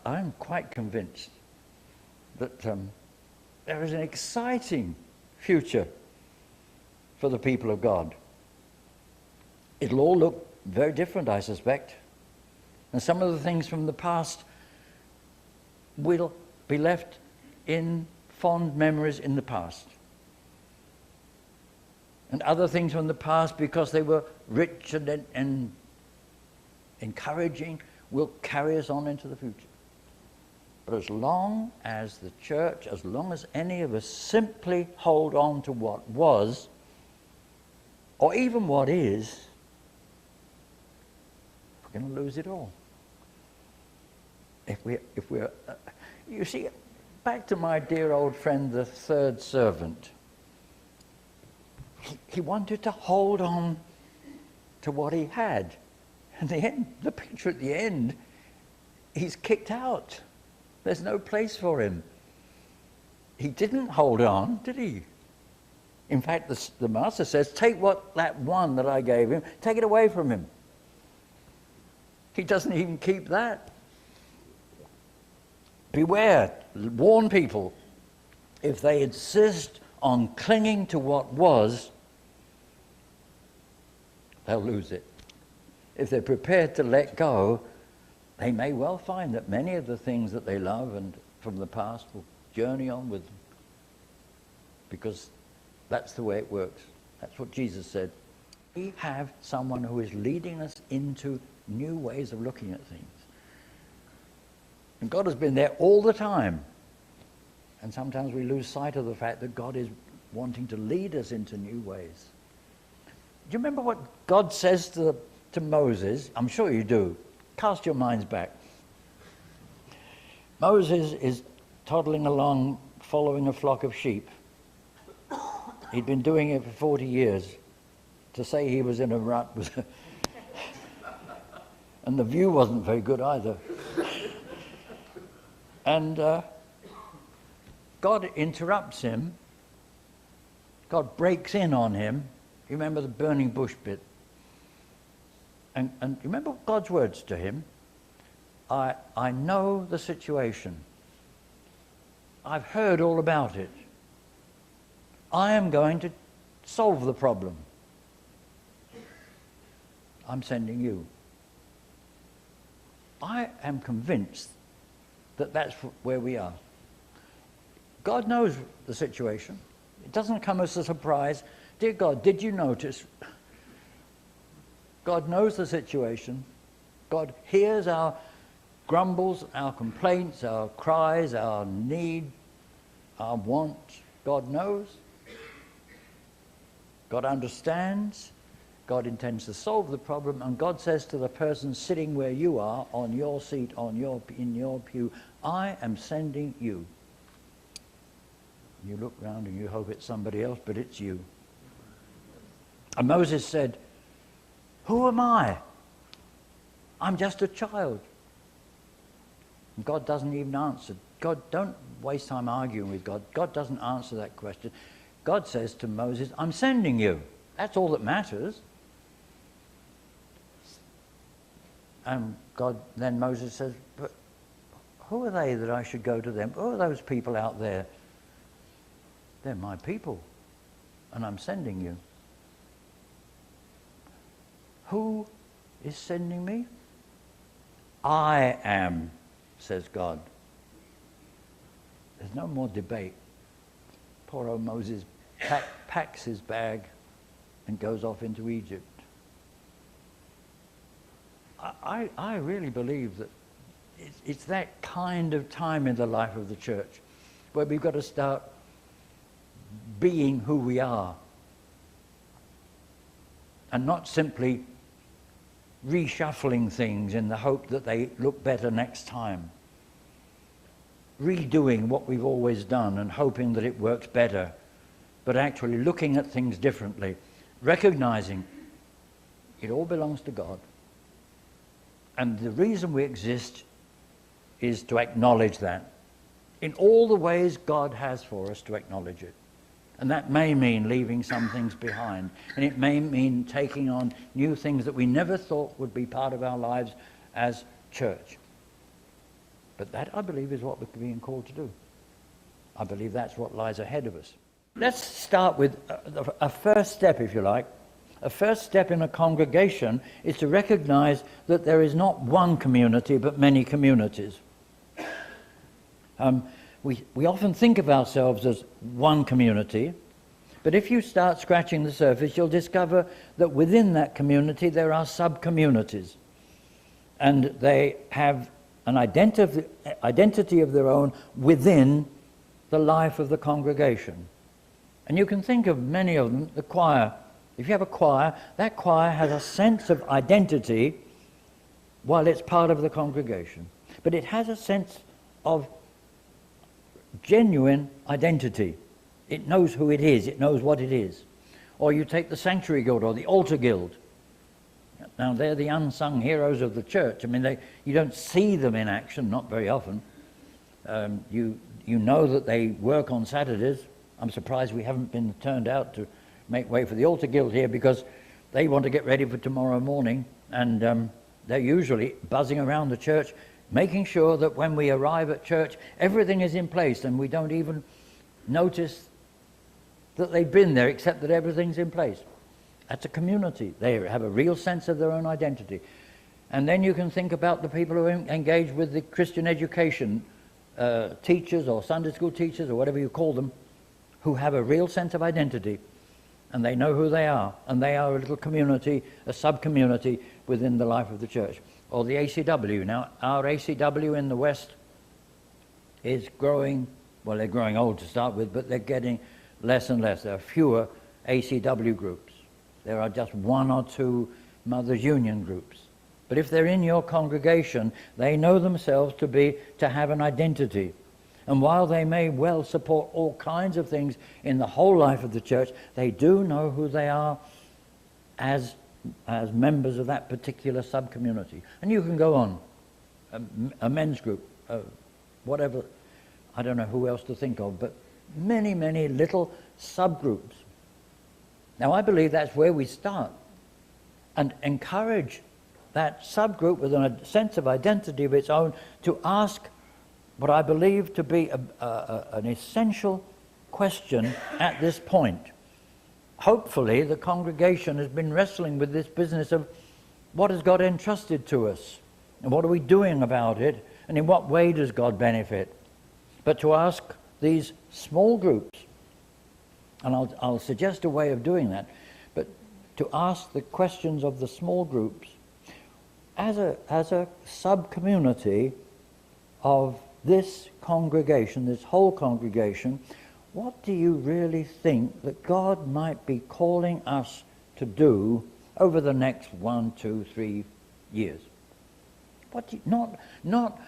I'm quite convinced that there is an exciting future for the people of God. It'll all look very different, I suspect. And some of the things from the past will be left in fond memories in the past. And other things from the past, because they were rich and encouraging, will carry us on into the future. But as long as the church, as long as any of us simply hold on to what was, or even what is, we're going to lose it all. If we're you see, back to my dear old friend, the third servant. He wanted to hold on to what he had. And the picture at the end, he's kicked out. There's no place for him. He didn't hold on, did he? In fact, the master says, take that one that I gave him, take it away from him. He doesn't even keep that. Beware, warn people, if they insist on clinging to what was, they'll lose it. If they're prepared to let go, they may well find that many of the things that they love and from the past will journey on with them. Because that's the way it works. That's what Jesus said. We have someone who is leading us into new ways of looking at things. And God has been there all the time. And sometimes we lose sight of the fact that God is wanting to lead us into new ways. Do you remember what God says to Moses? I'm sure you do. Cast your minds back. Moses is toddling along following a flock of sheep. He'd been doing it for 40 years. To say he was in a rut was... and the view wasn't very good either. And God interrupts him. God breaks in on him. You remember the burning bush bit? And remember God's words to him? I know the situation. I've heard all about it. I am going to solve the problem. I'm sending you. I am convinced that that's where we are. God knows the situation. It doesn't come as a surprise. Dear God, did you notice? God knows the situation. God hears our grumbles, our complaints, our cries, our need, our want. God knows. God understands. God intends to solve the problem, and God says to the person sitting where you are, on your seat, in your pew, I am sending you. You look round and you hope it's somebody else, but it's you. And Moses said, who am I? I'm just a child. And God doesn't even answer. God, don't waste time arguing with God. God doesn't answer that question. God says to Moses, I'm sending you. That's all that matters. And then Moses says, but who are they that I should go to them? Who are those people out there? They're my people, and I'm sending you. Who is sending me? I am, says God. There's no more debate. Poor old Moses packs his bag and goes off into Egypt. I really believe that it's that kind of time in the life of the church where we've got to start being who we are and not simply reshuffling things in the hope that they look better next time. Redoing what we've always done and hoping that it works better, but actually looking at things differently, recognizing it all belongs to God. And the reason we exist is to acknowledge that in all the ways God has for us to acknowledge it. And that may mean leaving some things behind. And it may mean taking on new things that we never thought would be part of our lives as church. But that, I believe, is what we're being called to do. I believe that's what lies ahead of us. Let's start with a first step, if you like. A first step in a congregation is to recognize that there is not one community, but many communities. We often think of ourselves as one community, but if you start scratching the surface, you'll discover that within that community there are sub-communities, and they have an identity of their own within the life of the congregation. And you can think of many of them. The choir, if you have a choir, that choir has a sense of identity while it's part of the congregation. But it has a sense of genuine identity. It knows who it is, it knows what it is. Or you take the Sanctuary Guild or the Altar Guild. Now they're the unsung heroes of the church. I mean, you don't see them in action, not very often. You know that they work on Saturdays. I'm surprised we haven't been turned out to make way for the Altar Guild here, because they want to get ready for tomorrow morning, and they're usually buzzing around the church, making sure that when we arrive at church, everything is in place, and we don't even notice that they've been there, except that everything's in place. That's a community. They have a real sense of their own identity. And then you can think about the people who engage with the Christian education teachers or Sunday school teachers or whatever you call them, who have a real sense of identity, and they know who they are, and they are a little community, a sub-community within the life of the church. Or the ACW. Now, our ACW in the West is growing, well, they're growing old to start with, but they're getting less and less. There are fewer ACW groups. There are just one or two Mothers Union groups. But if they're in your congregation, they know themselves to have an identity. And while they may well support all kinds of things in the whole life of the church, they do know who they are as members of that particular sub-community. And you can go on. A men's group, whatever, I don't know who else to think of, but many, many little subgroups. Now, I believe that's where we start, and encourage that subgroup with a sense of identity of its own to ask what I believe to be an essential question at this point. Hopefully, the congregation has been wrestling with this business of what has God entrusted to us, and what are we doing about it, and in what way does God benefit? But to ask these small groups, and I'll suggest a way of doing that, but to ask the questions of the small groups as a sub-community of this congregation, this whole congregation, what do you really think that God might be calling us to do over the next 1, 2, 3 years? Not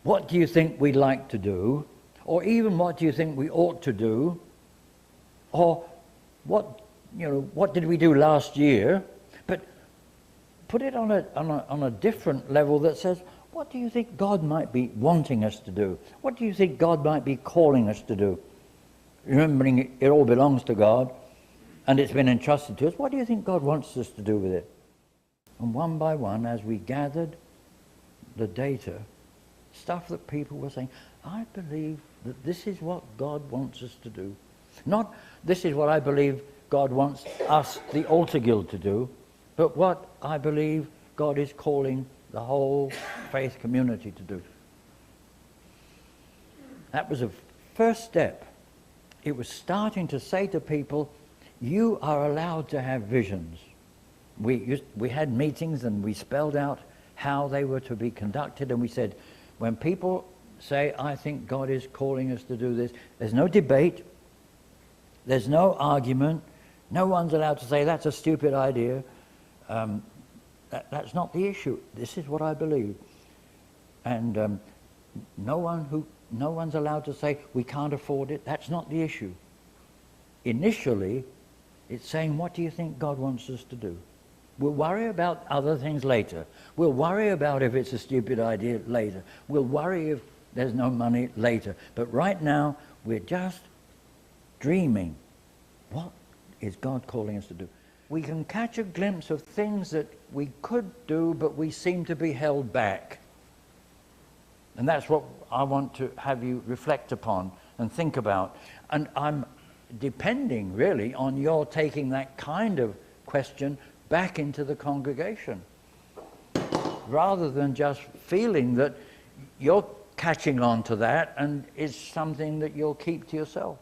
what do you think we'd like to do, or even what do you think we ought to do, or what did we do last year? But put it on a different level that says, what do you think God might be wanting us to do? What do you think God might be calling us to do? Remembering it all belongs to God, and it's been entrusted to us. What do you think God wants us to do with it? And one by one, as we gathered the data, stuff that people were saying, I believe that this is what God wants us to do. Not this is what I believe God wants us, the Altar Guild, to do, but what I believe God is calling the whole faith community to do. That was a first step. It was starting to say to people, you are allowed to have visions. We had meetings and we spelled out how they were to be conducted, and we said, when people say, I think God is calling us to do this, there's no debate, there's no argument, no one's allowed to say that's a stupid idea. That's not the issue. This is what I believe. And no one's allowed to say we can't afford it. That's not the issue. Initially, it's saying, what do you think God wants us to do? We'll worry about other things later. We'll worry about if it's a stupid idea later. We'll worry if there's no money later. But right now, we're just dreaming. What is God calling us to do? We can catch a glimpse of things that we could do, but we seem to be held back. And that's what I want to have you reflect upon and think about. And I'm depending really on your taking that kind of question back into the congregation, rather than just feeling that you're catching on to that and it's something that you'll keep to yourself.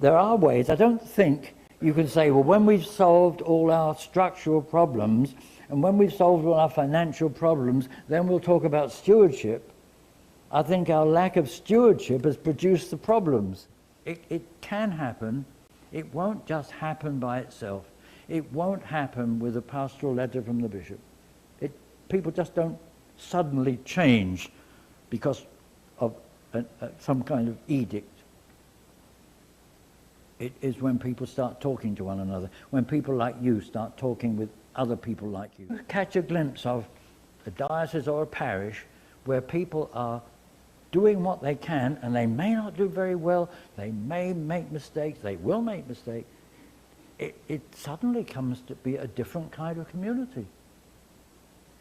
There are ways. I don't think you can say, well, when we've solved all our structural problems and when we've solved all our financial problems, then we'll talk about stewardship. I think our lack of stewardship has produced the problems. It can happen. It won't just happen by itself. It won't happen with a pastoral letter from the bishop. People just don't suddenly change because of some kind of edict. It is when people start talking to one another, when people like you start talking with other people like you. Catch a glimpse of a diocese or a parish where people are doing what they can, and they may not do very well, they may make mistakes, they will make mistakes. It suddenly comes to be a different kind of community.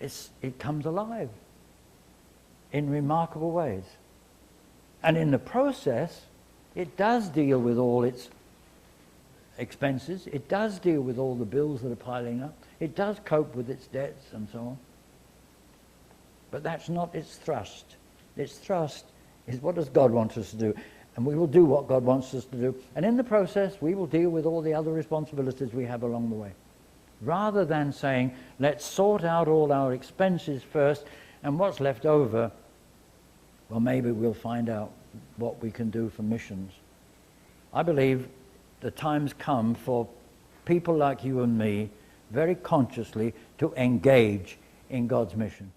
It comes alive in remarkable ways. And in the process, it does deal with all its expenses, it does deal with all the bills that are piling up, it does cope with its debts and so on. But that's not its thrust. Its thrust is, what does God want us to do? And we will do what God wants us to do. And in the process, we will deal with all the other responsibilities we have along the way. Rather than saying, let's sort out all our expenses first, and what's left over, well, maybe we'll find out what we can do for missions. I believe the time's come for people like you and me, very consciously, to engage in God's mission.